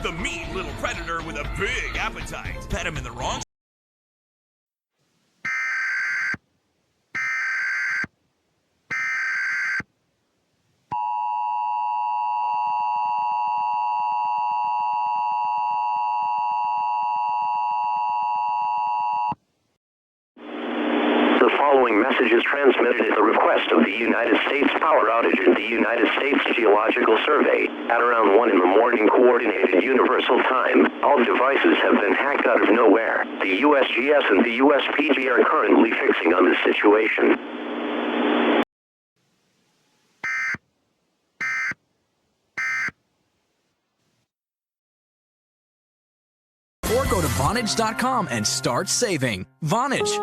The mean little predator with a big appetite. Pet him in the wrong The following message is transmitted at the request of the United States Power Outage and the United States Geological Survey. At around 1 in the morning Coordinated Universal Time, all devices have been hacked out of nowhere. The USGS and the USPG are currently fixing on the situation. Or go to Vonage.com and start saving. Vonage.